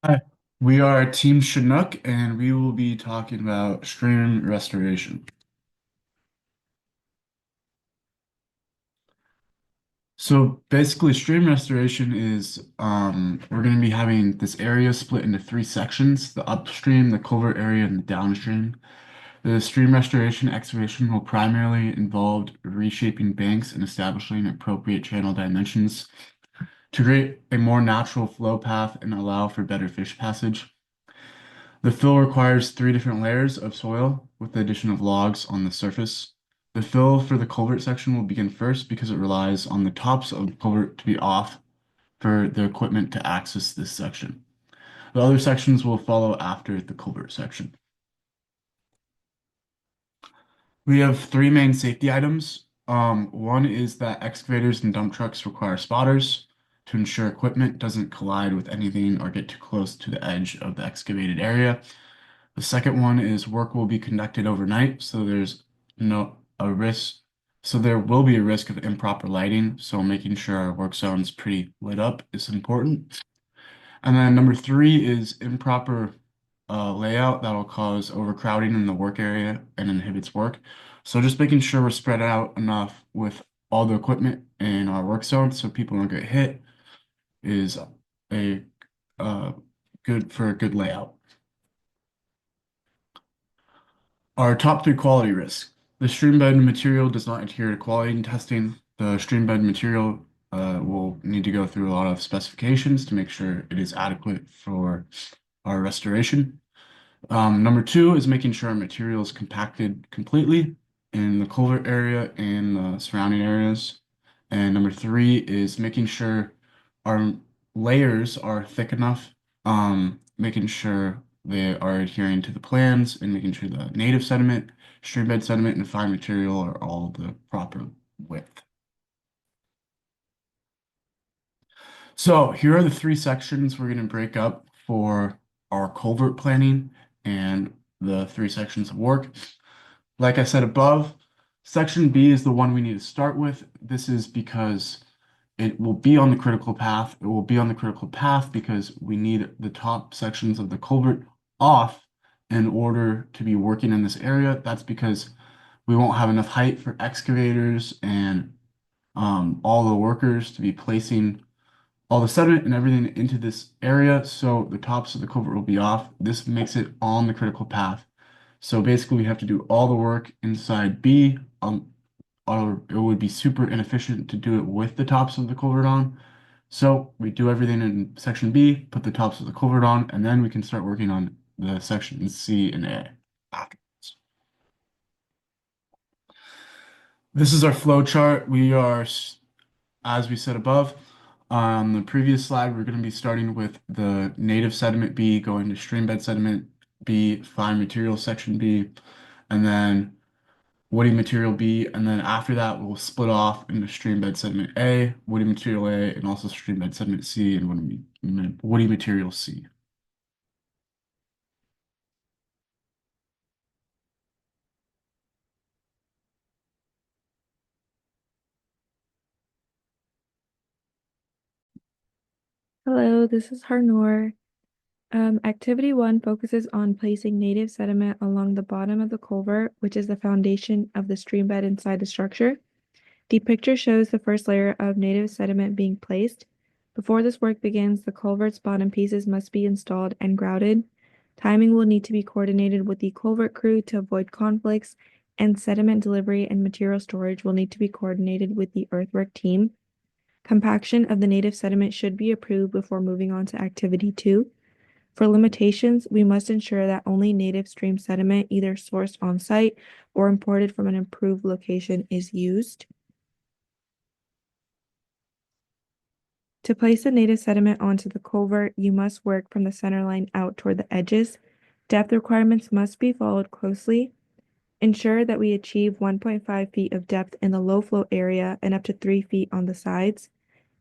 Hi, we are Team CHINOOK and we will be talking about stream restoration. So basically stream restoration is we're going to be having this area split into three sections, the upstream, the culvert area, and the downstream. The stream restoration excavation will primarily involve reshaping banks and establishing appropriate channel dimensions to create a more natural flow path and allow for better fish passage. The fill requires three different layers of soil with the addition of logs on the surface. The fill for the culvert section will begin first because it relies on the tops of the culvert to be off for the equipment to access this section. The other sections will follow after the culvert section. We have three main safety items. One is that excavators and dump trucks require spotters to ensure equipment doesn't collide with anything or get too close to the edge of the excavated area. The second one is work will be conducted overnight, so there's no a risk. So there will be a risk of improper lighting, so making sure our work zone is pretty lit up is important. And then number three is improper layout that will cause overcrowding in the work area and inhibits work. So just making sure we're spread out enough with all the equipment in our work zone so people don't get hit is a uh, good for a good layout. Our top three quality risks. The stream bed material does not adhere to quality testing. The stream bed material will need to go through a lot of specifications to make sure it is adequate for our restoration. Number two is making sure our material is compacted completely in the culvert area and the surrounding areas. And number three is making sure our layers are thick enough, making sure they are adhering to the plans and making sure the native sediment, stream bed sediment, and fine material are all the proper width. So here are the three sections we're going to break up for our culvert planning and the three sections of work. Like I said above, section B is the one we need to start with. This is because it will be on the critical path. It will be on the critical path because we need the top sections of the culvert off in order to be working in this area. That's because we won't have enough height for excavators and all the workers to be placing all the sediment and everything into this area. So the tops of the culvert will be off. This makes it on the critical path. So basically, we have to do all the work inside B, or it would be super inefficient to do it with the tops of the culvert on. So we do everything in section B, put the tops of the culvert on, and then we can start working on the sections C and A afterwards. This is our flow chart. As we said above, on the previous slide, we're going to be starting with the native sediment B, going to stream bed sediment B, fine material section B, and then woody material B, and then after that we'll split off into stream bed sediment A, woody material A, and also stream bed sediment C and woody material C. Hello, this is Harnoor. Activity 1 focuses on placing native sediment along the bottom of the culvert, which is the foundation of the stream bed inside the structure. The picture shows the first layer of native sediment being placed. Before this work begins, the culvert's bottom pieces must be installed and grouted. Timing will need to be coordinated with the culvert crew to avoid conflicts, and sediment delivery and material storage will need to be coordinated with the earthwork team. Compaction of the native sediment should be approved before moving on to activity 2. For limitations, we must ensure that only native stream sediment, either sourced on site or imported from an approved location, is used. To place the native sediment onto the culvert, you must work from the center line out toward the edges. Depth requirements must be followed closely. Ensure that we achieve 1.5 feet of depth in the low flow area and up to 3 feet on the sides.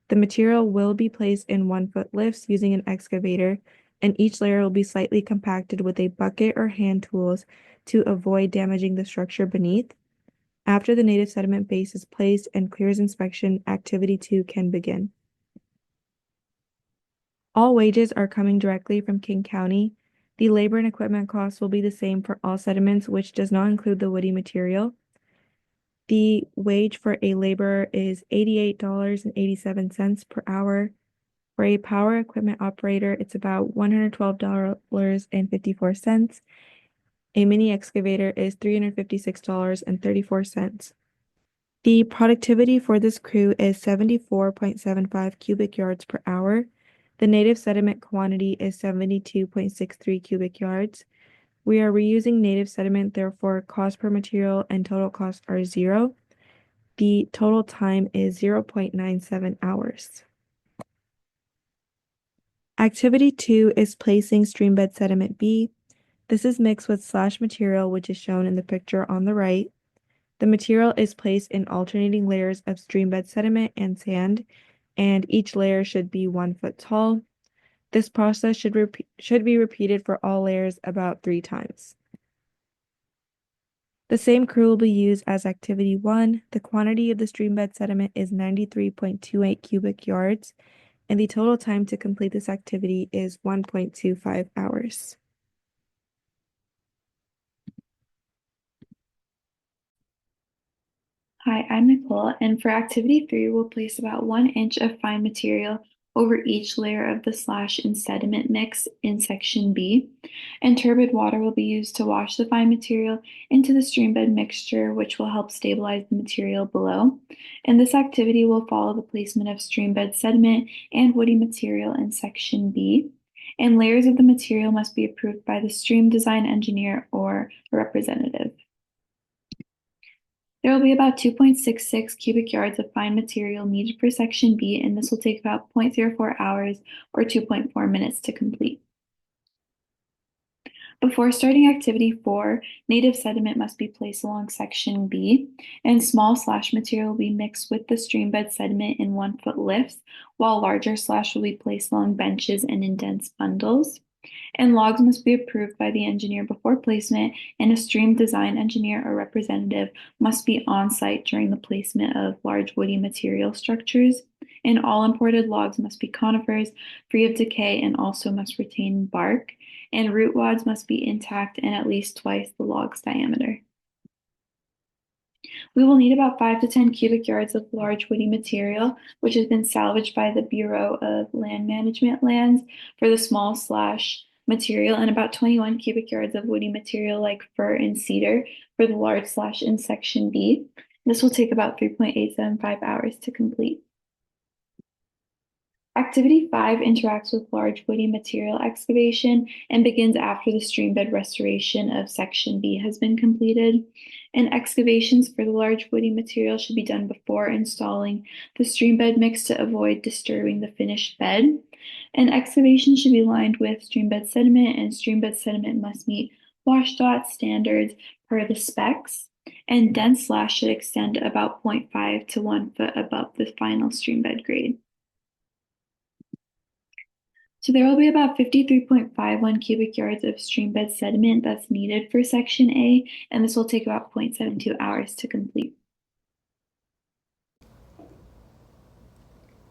The material will be placed in 1-foot lifts using an excavator, and each layer will be slightly compacted with a bucket or hand tools to avoid damaging the structure beneath. After the native sediment base is placed and clears inspection, activity 2 can begin. All wages are coming directly from King County. The labor and equipment costs will be the same for all sediments, which does not include the woody material. The wage for a laborer is $88.87 per hour. For a power equipment operator, it's about $112.54. A mini excavator is $356.34. The productivity for this crew is 74.75 cubic yards per hour. The native sediment quantity is 72.63 cubic yards. We are reusing native sediment, therefore cost per material and total costs are zero. The total time is 0.97 hours. Activity 2 is placing streambed sediment B. This is mixed with slash material, which is shown in the picture on the right. The material is placed in alternating layers of streambed sediment and sand, and each layer should be 1 foot tall. This process should be repeated for all layers about 3 times. The same crew will be used as activity 1. The quantity of the streambed sediment is 93.28 cubic yards, and the total time to complete this activity is 1.25 hours. Hi, I'm Nicole, and for activity 3, we'll place about 1 inch of fine material over each layer of the slash and sediment mix in section B, and turbid water will be used to wash the fine material into the streambed mixture, which will help stabilize the material below. And this activity will follow the placement of streambed sediment and woody material in section B. And layers of the material must be approved by the stream design engineer or a representative. There will be about 2.66 cubic yards of fine material needed for section B, and this will take about 0.04 hours or 2.4 minutes to complete. Before starting activity 4, native sediment must be placed along section B, and small slash material will be mixed with the streambed sediment in 1 foot lifts, while larger slash will be placed along benches and in dense bundles. And logs must be approved by the engineer before placement, and a stream design engineer or representative must be on site during the placement of large woody material structures. And all imported logs must be conifers, free of decay, and also must retain bark. And root wads must be intact and at least twice the log's diameter. We will need about 5 to 10 cubic yards of large woody material, which has been salvaged by the Bureau of Land Management lands for the small slash material, and about 21 cubic yards of woody material like fir and cedar for the large slash in section B. This will take about 3.875 hours to complete. Activity 5 interacts with large woody material excavation and begins after the streambed restoration of section B has been completed. And excavations for the large woody material should be done before installing the streambed mix to avoid disturbing the finished bed. And excavation should be lined with streambed sediment, and streambed sediment must meet WashDOT standards per the specs. And dense slash should extend about 0.5 to 1 foot above the final streambed grade. So there will be about 53.51 cubic yards of streambed sediment that's needed for section A, and this will take about 0.72 hours to complete.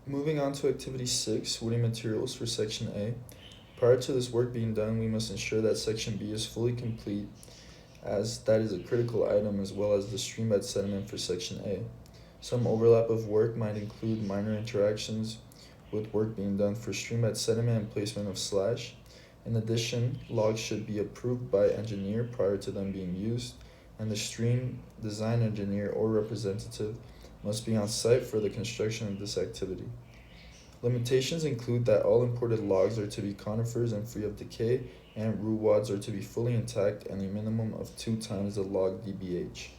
Moving on to activity 6, woody materials for section A. Prior to this work being done, we must ensure that section B is fully complete, as that is a critical item, as well as the streambed sediment for section A. Some overlap of work might include minor interactions with work being done for streambed sediment and placement of slash. In addition, logs should be approved by engineer prior to them being used, and the stream design engineer or representative must be on site for the construction of this activity. Limitations include that all imported logs are to be conifers and free of decay, and root wads are to be fully intact and a minimum of 2 times the log DBH.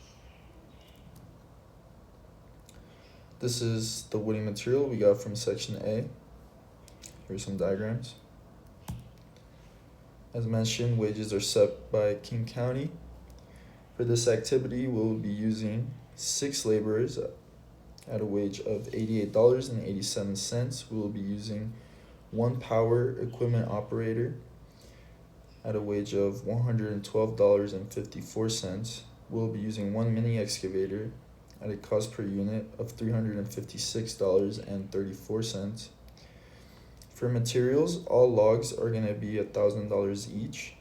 This is the woody material we got from section A. Here's some diagrams. As mentioned, wages are set by King County. For this activity, we'll be using 6 laborers at a wage of $88.87. We will be using 1 power equipment operator at a wage of $112.54. We'll be using 1 mini excavator at a cost per unit of $356.34. For materials, all logs are going to be $1,000 each.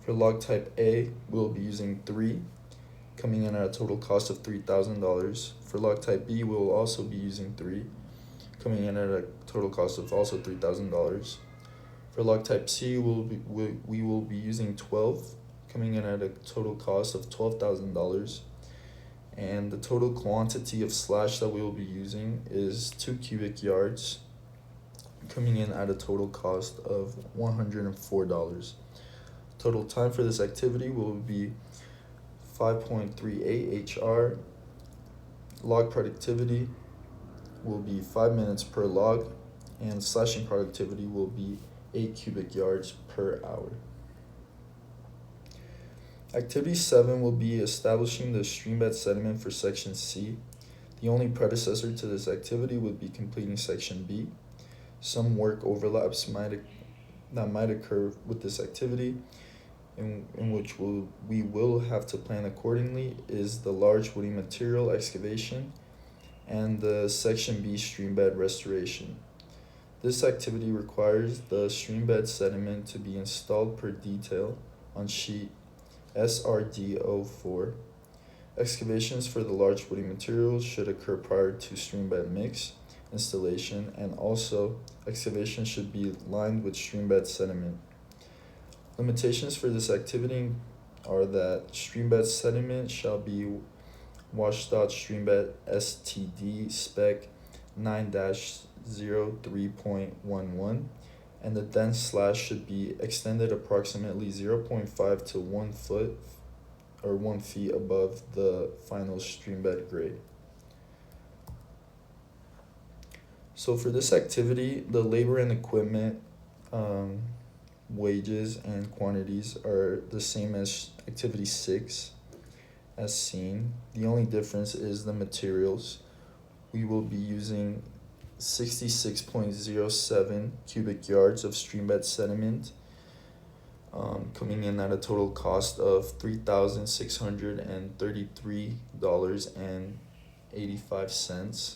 For log type A, we'll be using 3, coming in at a total cost of $3,000. For log type B, we'll also be using 3, coming in at a total cost of also $3,000. For log type C, we will be using 12, coming in at a total cost of $12,000. And the total quantity of slash that we will be using is 2 cubic yards, coming in at a total cost of $104. Total time for this activity will be 5.38 HR. Log productivity will be 5 minutes per log, and slashing productivity will be 8 cubic yards per hour. Activity 7 will be establishing the streambed sediment for section C. The only predecessor to this activity would be completing section B. Some work overlaps that might occur with this activity, in which we will have to plan accordingly, is the large woody material excavation and the section B streambed restoration. This activity requires the streambed sediment to be installed per detail on sheet SRD04. Excavations for the large woody materials should occur prior to streambed mix installation, and also excavation should be lined with streambed sediment. Limitations for this activity are that streambed sediment shall be washed-out streambed STD spec 9-03.11, and the dense slash should be extended approximately 0.5 to 1 foot or 1 feet above the final streambed grade. So for this activity, the labor and equipment wages and quantities are the same as activity 6 as seen. The only difference is the materials. We will be using 66.07 cubic yards of streambed sediment, coming in at a total cost of $3,633.85.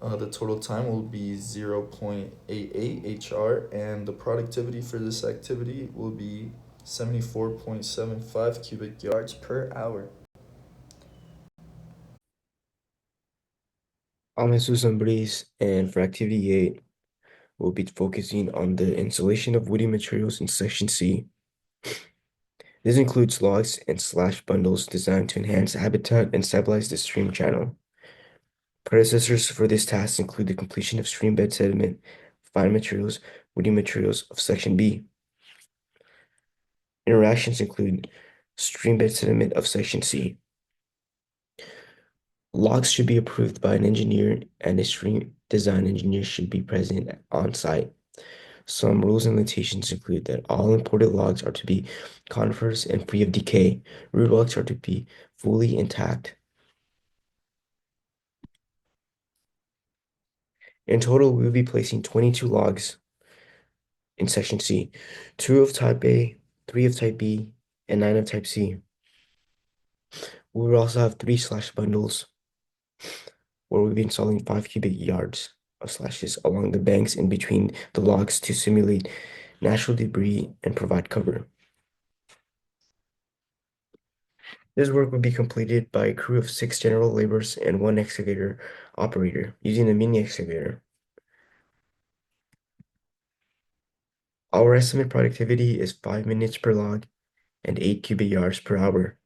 The total time will be 0.88 HR, and the productivity for this activity will be 74.75 cubic yards per hour. I'm Jesus Ambris, and for activity 8, we'll be focusing on the installation of woody materials in section C. This includes logs and slash bundles designed to enhance habitat and stabilize the stream channel. Predecessors for this task include the completion of streambed sediment, fine materials, woody materials of section B. Interactions include streambed sediment of section C. Logs should be approved by an engineer, and a stream design engineer should be present on site. Some rules and limitations include that all imported logs are to be conifers and free of decay. Root logs are to be fully intact. In total, we will be placing 22 logs in section C, 2 of type A, 3 of type B, and 9 of type C. We will also have 3 slash bundles, where we'll be installing 5 cubic yards of slashes along the banks in between the logs to simulate natural debris and provide cover. This work will be completed by a crew of 6 general laborers and 1 excavator operator using a mini excavator. Our estimate productivity is 5 minutes per log and 8 cubic yards per hour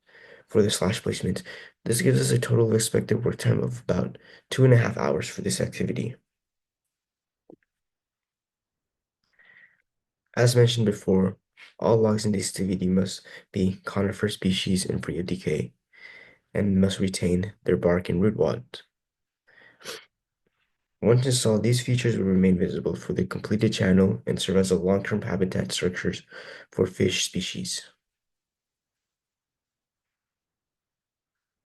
for the slash placement. This gives us a total expected work time of about 2.5 hours for this activity. As mentioned before, all logs in this activity must be conifer species and free of decay, and must retain their bark and root wads. Once installed, these features will remain visible for the completed channel and serve as a long-term habitat structures for fish species.